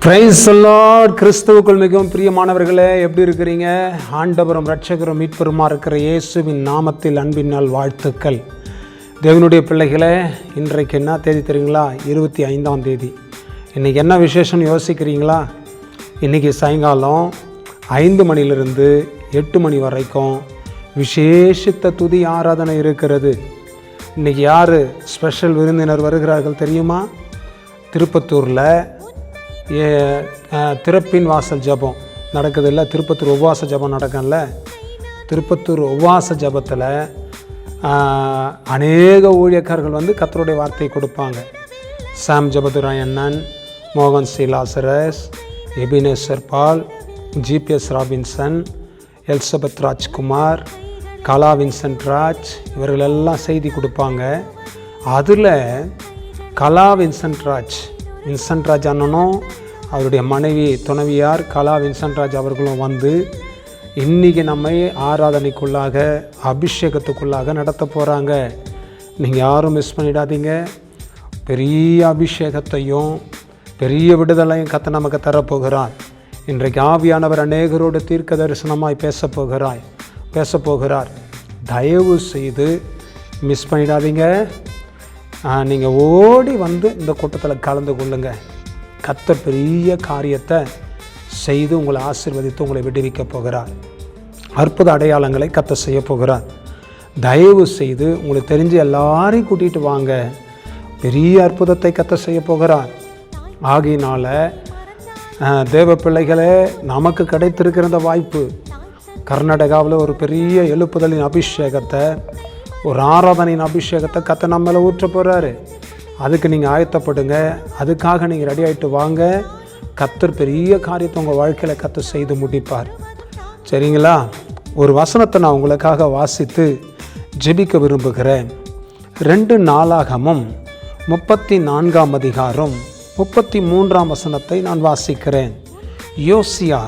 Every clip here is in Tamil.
Praise the Lord. கிறிஸ்துவுக்குள் மிகவும் பிரியமானவர்களே, எப்படி இருக்கிறீங்க? ஆண்டவரும் இரட்சகரும் மீட்பருமா இருக்கிற இயேசுவின் நாமத்தில் அன்பினால் வாழ்த்துக்கள். தேவனுடைய பிள்ளைகளே, இன்றைக்கு என்ன தேதி தெரியுங்களா? 25ஆம் தேதி. இன்றைக்கி என்ன விசேஷம்னு யோசிக்கிறீங்களா? இன்றைக்கி சாயங்காலம் 5 மணிலிருந்து 8 மணி வரைக்கும் விசேஷித்த துதி ஆராதனை இருக்கிறது. இன்றைக்கி யார் ஸ்பெஷல் விருந்தினர் வருகிறார்கள் தெரியுமா? திருப்பத்தூரில் திறப்பின் வாசல் ஜபம் நடக்குது இல்லை? திருப்பத்தூர் உபவாச ஜபம் நடக்கும்ல? திருப்பத்தூர் உபவாச ஜபத்தில் அநேக ஊழியக்காரர்கள் வந்து கர்த்தருடைய வார்த்தை கொடுப்பாங்க. சாம் ஜபதுராய் அண்ணன், மோகன் சி லாசரஸ், எபினேசர் பால், ஜிபிஎஸ் ராபின்சன், எல்சபத் ராஜ்குமார், கலா வின்சென்ட் ராஜ், இவர்களெல்லாம் செய்தி கொடுப்பாங்க. அதில் கலா வின்சென்ட் ராஜ் அண்ணனும் அவருடைய மனைவி துணைவியார் கலா வின்சென்ட் ராஜ் அவர்களும் வந்து இன்றைக்கி நம்மை ஆராதனைக்குள்ளாக அபிஷேகத்துக்குள்ளாக நடத்த போகிறாங்க. நீங்கள் யாரும் மிஸ் பண்ணிடாதீங்க. பெரிய அபிஷேகத்தையும் பெரிய விடுதலையும் கர்த்தர் நமக்கு தரப்போகிறார். இன்றைக்கு ஆவியானவர் அநேகரோடு தீர்க்க தரிசனமாய் பேசப்போகிறார். தயவு செய்து மிஸ் பண்ணிடாதீங்க. நீங்கள் ஓடி வந்து இந்த கூட்டத்தில் கலந்து கொள்ளுங்க. கர்த்தர் பெரிய காரியத்தை செய்து உங்களை ஆசீர்வதித்து உங்களை விடுவிக்க போகிறார். அற்புத அடையாளங்களை கர்த்தர் செய்ய போகிறார். தயவு செய்து உங்களுக்கு தெரிஞ்சு எல்லாரையும் கூட்டிகிட்டு வாங்க. பெரிய அற்புதத்தை கர்த்தர் செய்ய போகிறார். ஆகையினால தேவ பிள்ளைகளே, நமக்கு கிடைத்திருக்கிற இந்த வாய்ப்பு, கர்நாடகாவில் ஒரு பெரிய எழுப்புதலின் அபிஷேகத்தை, ஒரு ஆராதனையின் அபிஷேகத்தை கர்த்தர் நம்ம மேலே ஊற்ற போகிறாரு. அதுக்கு நீங்கள் ஆயத்தப்படுங்க. அதுக்காக நீங்கள் ரெடி ஆகிட்டு வாங்க. கர்த்தர் பெரிய காரியத்தை உங்கள் வாழ்க்கையில் கர்த்தர் செய்து முடிப்பார். சரிங்களா? ஒரு வசனத்தை நான் உங்களுக்காக வாசித்து ஜெபிக்க விரும்புகிறேன். 2 நாளாகமும் 34ஆம் அதிகாரம் 33ஆம் வசனத்தை நான் வாசிக்கிறேன். யோசியா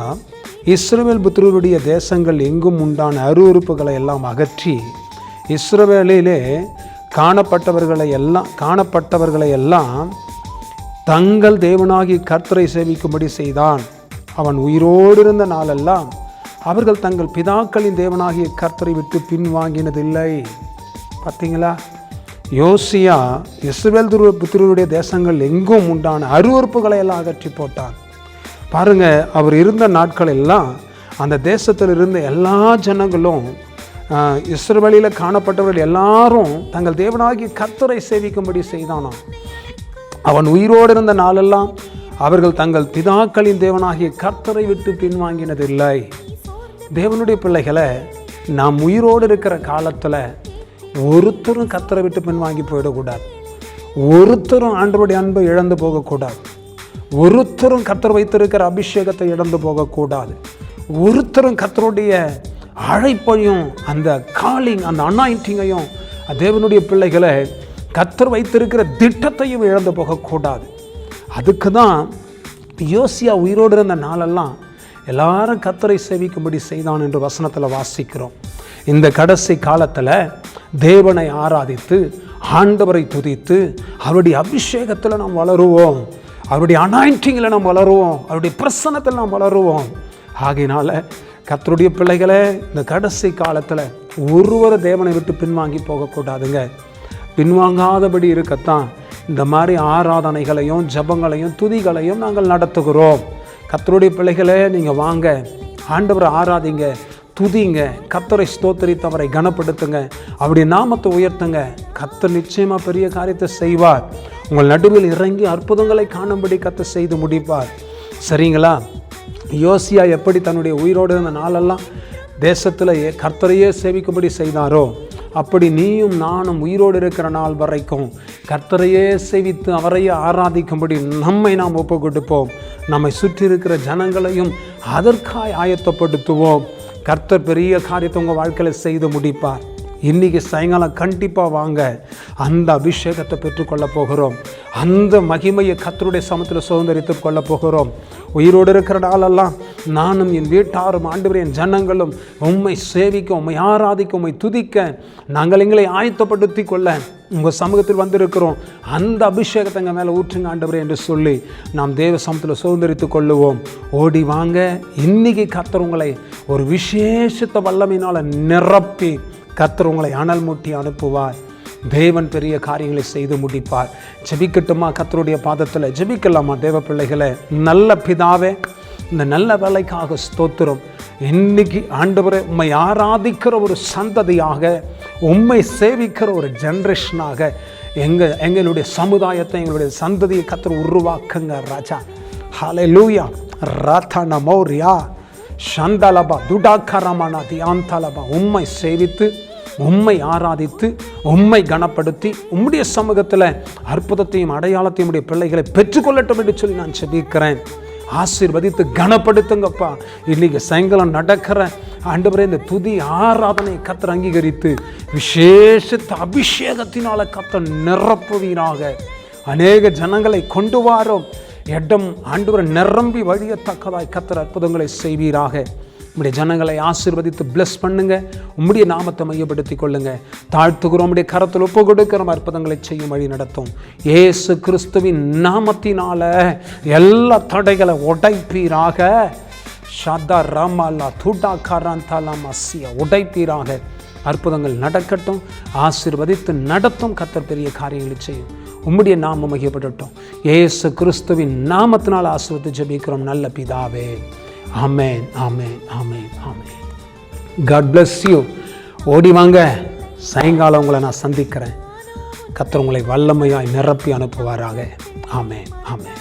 இஸ்ரவேல் புத்திரருடைய தேசங்கள் எங்கும் உண்டான அருவருப்புகளை எல்லாம் அகற்றி இஸ்ரவேலிலே காணப்பட்டவர்களை எல்லாம் தங்கள் தேவனாகி கர்த்தரை சேவிக்கும்படி செய்தான். அவன் உயிரோடு இருந்த நாளெல்லாம் அவர்கள் தங்கள் பிதாக்களின் தேவனாகிய கர்த்தரை விட்டு பின்வாங்கினதில்லை. பார்த்தீங்களா? யோசியா இஸ்ரவேல் புத்திரருடைய தேசங்கள் எங்கும் உண்டான அருவருப்புகளை எல்லாம் அகற்றி போட்டான். பாருங்க, அவர் இருந்த நாட்கள் எல்லாம் அந்த தேசத்தில் இருந்த எல்லா ஜனங்களும், இஸ்ரவேலில் காணப்பட்டவர்கள் எல்லாரும் தங்கள் தேவனாகிய கர்த்தரை சேவிக்கும்படி செய்தானாம். அவன் உயிரோடு இருந்த நாளெல்லாம் அவர்கள் தங்கள் பிதாக்களின் தேவனாகிய கர்த்தரை விட்டு பின்வாங்கினதில்லை. தேவனுடைய பிள்ளைகளை, நாம் உயிரோடு இருக்கிற காலத்தில் ஒருத்தரும் கர்த்தரை விட்டு பின்வாங்கி போயிடக்கூடாது. ஒருத்தரும் ஆண்டவருடைய அன்பை இழந்து போகக்கூடாது. ஒருத்தரும் கர்த்தர் வைத்திருக்கிற அபிஷேகத்தை இழந்து போகக்கூடாது. ஒருத்தரும் கர்த்தருடைய அழைப்பையும் அந்த காலிங், அந்த அனாயிண்டிங்கையும், தேவனுடைய பிள்ளைகளை கர்த்தர் வைத்திருக்கிற திட்டத்தையும் இழந்து போகக்கூடாது. அதுக்கு தான் யோசியா உயிரோடு இருந்த நாளெல்லாம் எல்லாரும் கர்த்தரை சேவிக்கும்படி செய்தான் என்று வசனத்தில் வாசிக்கிறோம். இந்த கடைசி காலத்தில் தேவனை ஆராதித்து ஆண்டவரை துதித்து அவருடைய அபிஷேகத்தில் நாம் வளருவோம். அவருடைய அனாயிண்டிங்கில் நாம் வளருவோம். அவருடைய பிரசன்னத்தில் நாம் வளருவோம். ஆகையினால கர்த்தருடைய பிள்ளைகளே, இந்த கடைசி காலத்தில் ஒருவரை தேவனை விட்டு பின்வாங்கி போகக்கூடாதுங்க. பின்வாங்காதபடி இருக்கத்தான் இந்த மாதிரி ஆராதனைகளையும் ஜபங்களையும் துதிகளையும் நாங்கள் நடத்துகிறோம். கர்த்தருடைய பிள்ளைகளே, நீங்கள் வாங்க, ஆண்டவரை ஆராதிங்க, துதிங்க, கர்த்தரை ஸ்தோத்திரித்து அவரை கனப்படுத்துங்க, அவருடைய நாமத்தை உயர்த்துங்க. கர்த்தர் நிச்சயமாக பெரிய காரியத்தை செய்வார். உங்கள் நடுவில் இறங்கி அற்புதங்களை காணும்படி கர்த்தர் செய்து முடிப்பார். சரிங்களா? யோசியா எப்படி தன்னுடைய உயிரோடு இருந்த நாளெல்லாம் தேசத்தில் கர்த்தரையே சேவிக்கும்படி செய்தாரோ, அப்படி நீயும் நானும் உயிரோடு இருக்கிற நாள் வரைக்கும் கர்த்தரையே சேவித்து அவரையே ஆராதிக்கும்படி நம்மை நாம் ஒப்பு கொடுப்போம். நம்மை சுற்றி இருக்கிற ஜனங்களையும் அதற்காய் ஆயத்தப்படுத்துவோம். கர்த்தர் பெரிய காரியத்தை உங்கள் வாழ்க்கையில் செய்து முடிப்பார். இன்றைக்கி சாயங்காலம் கண்டிப்பாக வாங்க. அந்த அபிஷேகத்தை பெற்றுக்கொள்ள போகிறோம். அந்த மகிமையை கர்த்தருடைய சமத்தில் சுதந்திரித்து கொள்ள போகிறோம். உயிரோடு இருக்கிற நாளெல்லாம் நானும் என் வீட்டாரும் ஆண்டவரே என் ஜனங்களும் உம்மை சேவிக்க, உம்மை ஆராதிக்க, உம்மை துதிக்க நாங்கள் எங்களை ஆயத்தப்படுத்தி கொள்ள உங்கள் சமூகத்தில் வந்திருக்கிறோம், அந்த அபிஷேகத்தை எங்கள் மேலே ஊற்றுங்க ஆண்டவரே என்று சொல்லி நாம் தேவ சமூகத்தில் சுதந்திரித்து கொள்ளுவோம். ஓடி வாங்க. இன்னைக்கு கர்த்தர் உங்களை ஒரு விசேஷத்த வல்லமையினால் நிரப்பி கர்த்தர் உங்களை அனல் மூட்டி அனுப்புவார். தேவன் பெரிய காரியங்களை செய்து முடிப்பார். ஜெபிக்கட்டுமா? கர்த்தருடைய பாதத்தில் ஜெபிக்கலாமா? தேவ பிள்ளைகளே, நல்ல பிதாவே, இந்த நல்ல வேலைக்காக ஸ்தோத்திரம். இன்னைக்கு ஆண்டவரே, உம்மை ஆராதிக்கிற ஒரு சந்ததியாக, உம்மை சேவிக்கிற ஒரு ஜென்ரேஷனாக எங்களுடைய சமுதாயத்தை, எங்களுடைய சந்ததியை கர்த்தர் உருவாக்குங்க ராஜா. ஹல்லேலூயா. ராதன மௌரியா சந்தலபா துடாக்கரமனா தியாந்தலபா. உம்மை சேவித்து, உம்மை ஆராதித்து, உம்மை கனப்படுத்தி, உம்முடைய சமூகத்தில் அற்புதத்தையும் அடையாளத்தையும் உடைய பிள்ளைகளை பெற்றுக்கொள்ளட்டும் என்று சொல்லி நான் ஜெபிக்கிறேன். ஆசீர்வதித்து கனப்படுத்துங்கப்பா. இன்னைக்கு சாயங்காலம் நடக்கிற ஆண்டவரே இந்த துதி ஆராதனை கர்த்தர் அங்கீகரித்து விசேஷத்த அபிஷேகத்தினால கர்த்தர் நிரப்புவீராக. அநேக ஜனங்களை கொண்டு வாரோம் இடம் ஆண்டவரை நிரம்பி வழியத்தக்கதாய் கர்த்தர் அற்புதங்களை செய்வீராக. உம்முடைய ஜனங்களை ஆசீர்வதித்து பிளஸ் பண்ணுங்க. உம்முடைய நாமத்தை மையப்படுத்தி கொள்ளுங்க. தாழ்த்துகிறோம், உம்முடைய கரத்தில் ஒப்பு கொடுக்கிறோம். அற்புதங்களை செய்யும் வழி நடத்தும். இயேசு கிறிஸ்துவின் நாமத்தினால எல்லா தடைகளை உடைப்பீராக. ஷதா ராமல்லா துடா காராந்தாலா மசியா உடைப்பீராக. அற்புதங்கள் நடக்கட்டும். ஆசீர்வதித்து நடத்தும். கர்த்தர் பெரிய காரியங்களை செய்யும். உம்முடைய நாமம் மையப்படட்டும். இயேசு கிறிஸ்துவின் நாமத்தினால் ஆசீர்வதித்து ஜெபிக்கிறோம் நல்ல பிதாவே. Amen, amen, amen, amen. God bless you. ஓடி வாங்க. சாயங்காலம் உங்களை நான் சந்திக்கிறேன். கர்த்தர் உங்களை வல்லமையாய் நிரப்பி அனுப்புவாராக. ஆமென், ஆமென்.